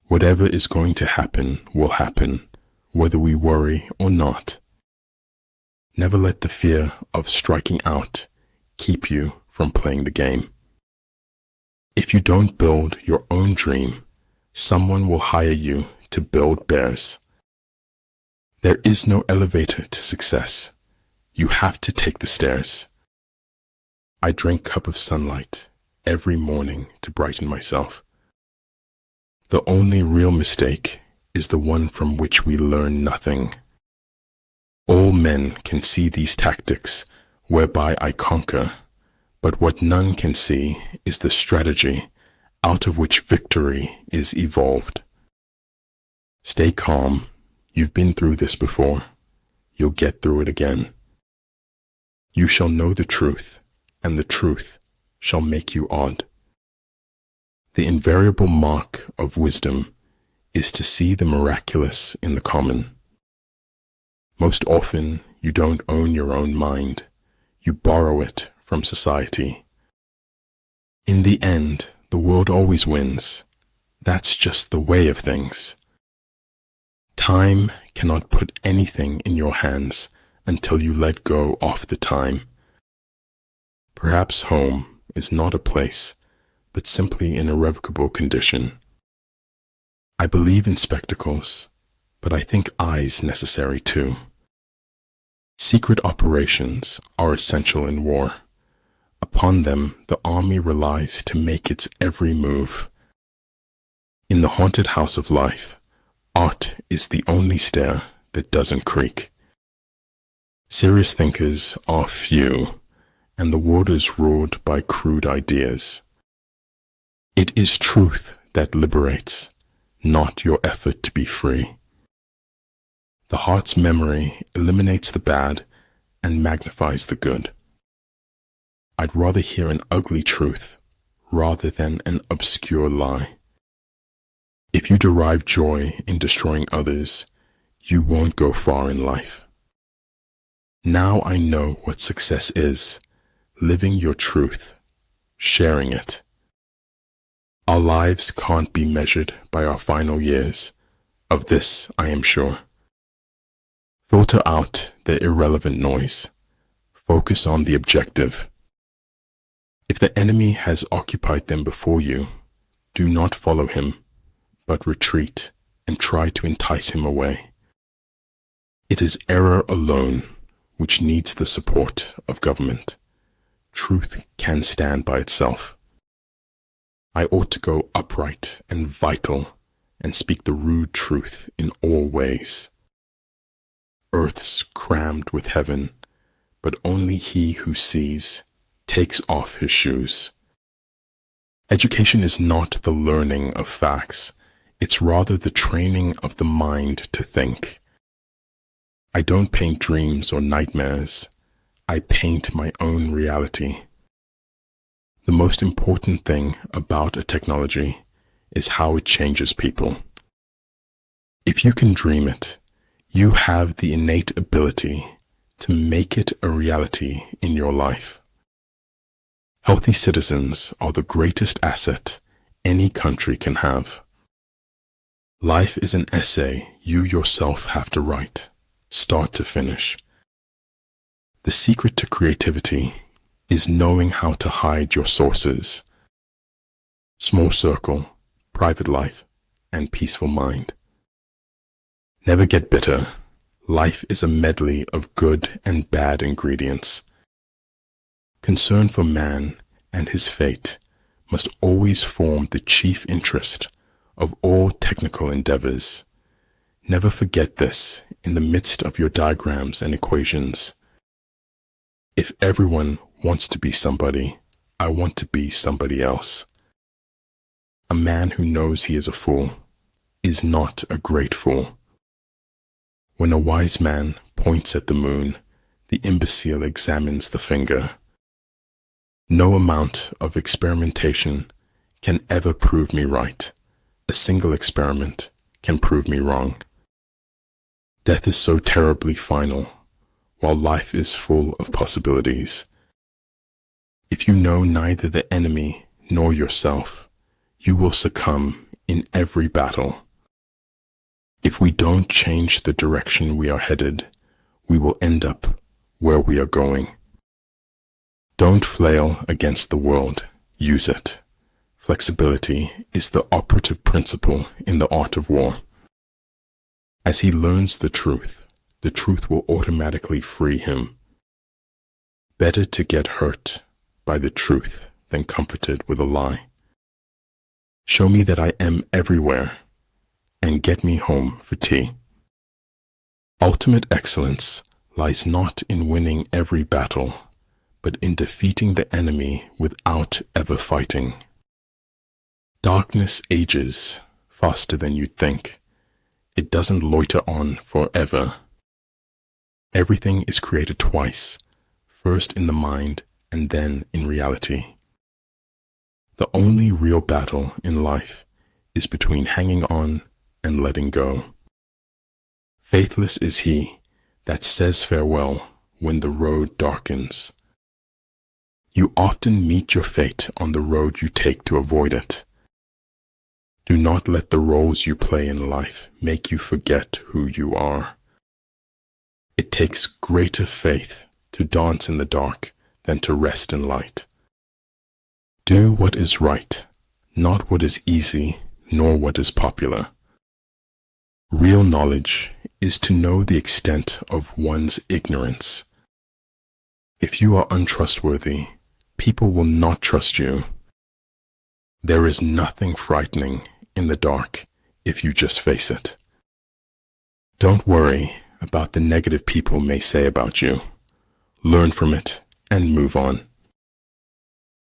Whatever is going to happen will happen, whether we worry or not. Never let the fear of striking out keep you from playing the game. If you don't build your own dream, someone will hire you to build theirs. There is no elevator to success. You have to take the stairs. I drink a cup of sunlight every morning to brighten myself. The only real mistake is the one from which we learn nothing. All men can see these tactics whereby I conquer, but what none can see is the strategy out of which victory is evolved. Stay calm. You've been through this before. You'll get through it again. You shall know the truth, and the truth shall make you odd. The invariable mark of wisdom is to see the miraculous in the common. Most often, you don't own your own mind. You borrow it from society. In the end, the world always wins. That's just the way of things. Time cannot put anything in your hands until you let go of the time. Perhaps home is not a place, but simply an irrevocable condition. I believe in spectacles, but I think eyes necessary too. Secret operations are essential in war. Upon them, the army relies to make its every move. In the haunted house of life, art is the only stair that doesn't creak. Serious thinkers are few, and the world is ruled by crude ideas. It is truth that liberates, not your effort to be free. The heart's memory eliminates the bad and magnifies the good. I'd rather hear an ugly truth rather than an obscure lie. If you derive joy in destroying others, you won't go far in life. Now I know what success is: living your truth, sharing it. Our lives can't be measured by our final years. Of this I am sure. Filter out the irrelevant noise. Focus on the objective. If the enemy has occupied them before you, do not follow him, but retreat and try to entice him away. It is error alone which needs the support of government. Truth can stand by itself. I ought to go upright and vital and speak the rude truth in all ways. Earth's crammed with heaven, but only he who sees takes off his shoes. Education is not the learning of facts, it's rather the training of the mind to think. I don't paint dreams or nightmares, I paint my own reality. The most important thing about a technology is how it changes people. If you can dream it, you have the innate ability to make it a reality in your life. Healthy citizens are the greatest asset any country can have. Life is an essay you yourself have to write, start to finish. The secret to creativity is knowing how to hide your sources. Small circle, private life, and peaceful mind. Never get bitter. Life is a medley of good and bad ingredients. Concern for man and his fate must always form the chief interest of all technical endeavors. Never forget this in the midst of your diagrams and equations. If everyone wants to be somebody, I want to be somebody else. A man who knows he is a fool is not a great fool. When a wise man points at the moon, the imbecile examines the finger. No amount of experimentation can ever prove me right. A single experiment can prove me wrong. Death is so terribly final, while life is full of possibilities. If you know neither the enemy nor yourself, you will succumb in every battle. If we don't change the direction we are headed, we will end up where we are going. Don't flail against the world, use it. Flexibility is the operative principle in the art of war. As he learns the truth will automatically free him. Better to get hurt by the truth than comforted with a lie. Show me that I am everywhere, and get me home for tea. Ultimate excellence lies not in winning every battle, but in defeating the enemy without ever fighting. Darkness ages faster than you'd think. It doesn't loiter on forever. Everything is created twice, first in the mind and then in reality. The only real battle in life is between hanging on and letting go. Faithless is he that says farewell when the road darkens. You often meet your fate on the road you take to avoid it. Do not let the roles you play in life make you forget who you are. It takes greater faith to dance in the dark than to rest in light. Do what is right, not what is easy, nor what is popular. Real knowledge is to know the extent of one's ignorance. If you are untrustworthy, people will not trust you. There is nothing frightening in the dark if you just face it. Don't worry about the negative people may say about you. Learn from it and move on.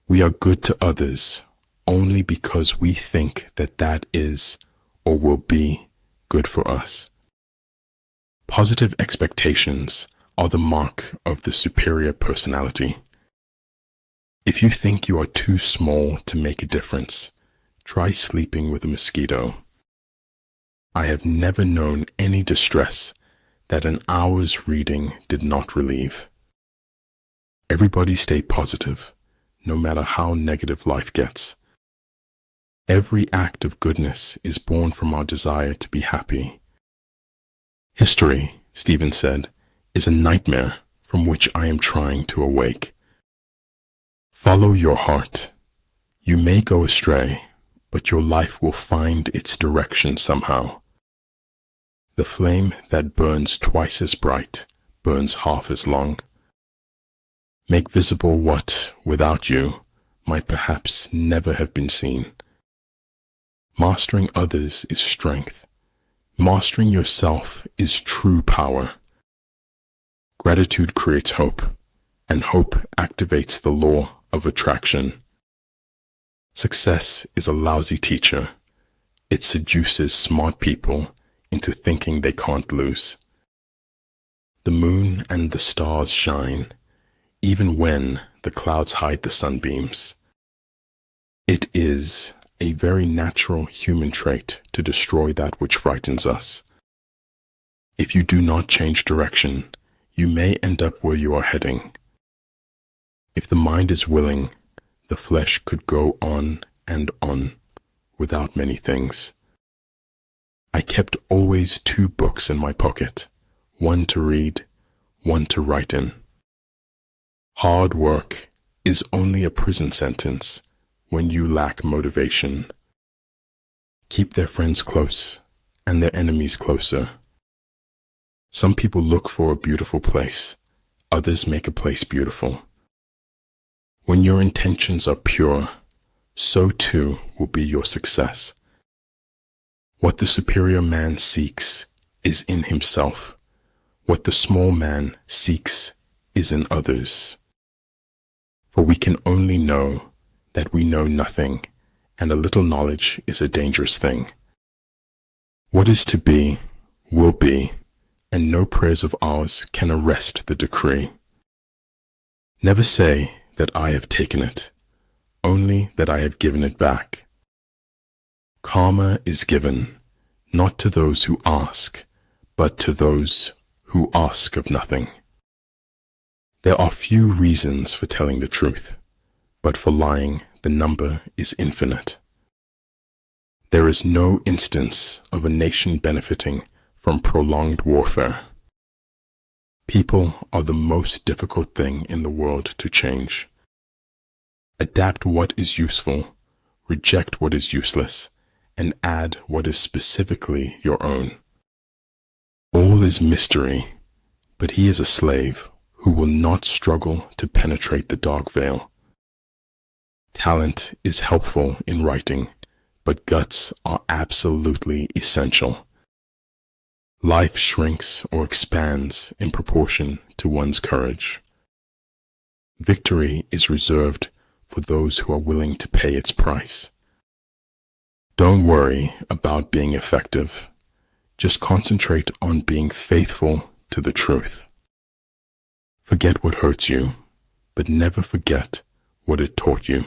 We are good to others only because we think that that is or will be good for us. Positive expectations are the mark of the superior personality. If you think you are too small to make a difference, try sleeping with a mosquito. I have never known any distress that an hour's reading did not relieve. Everybody stay positive, no matter how negative life gets. Every act of goodness is born from our desire to be happy. History, Stephen said, is a nightmare from which I am trying to awake. Follow your heart. You may go astray, but your life will find its direction somehow. The flame that burns twice as bright burns half as long. Make visible what, without you, might perhaps never have been seen. Mastering others is strength. Mastering yourself is true power. Gratitude creates hope, and hope activates the law of attraction. Success is a lousy teacher. It seduces smart people into thinking they can't lose. The moon and the stars shine, even when the clouds hide the sunbeams. It is a very natural human trait to destroy that which frightens us. If you do not change direction, you may end up where you are heading. If the mind is willing, the flesh could go on and on without many things. I kept always 2 books in my pocket, one to read, one to write in. Hard work is only a prison sentence when you lack motivation. Keep their friends close and their enemies closer. Some people look for a beautiful place, others make a place beautiful. When your intentions are pure, so too will be your success. What the superior man seeks is in himself. What the small man seeks is in others. For we can only know that we know nothing, and a little knowledge is a dangerous thing. What is to be, will be, and no prayers of ours can arrest the decree. Never say that I have taken it, only that I have given it back. Karma is given, not to those who ask, but to those who ask of nothing. There are few reasons for telling the truth, but for lying the number is infinite. There is no instance of a nation benefiting from prolonged warfare. People are the most difficult thing in the world to change. Adapt what is useful, reject what is useless, and add what is specifically your own. All is mystery, but he is a slave who will not struggle to penetrate the dark veil. Talent is helpful in writing, but guts are absolutely essential. Life shrinks or expands in proportion to one's courage. Victory is reserved for those who are willing to pay its price. Don't worry about being effective. Just concentrate on being faithful to the truth. Forget what hurts you, but never forget what it taught you.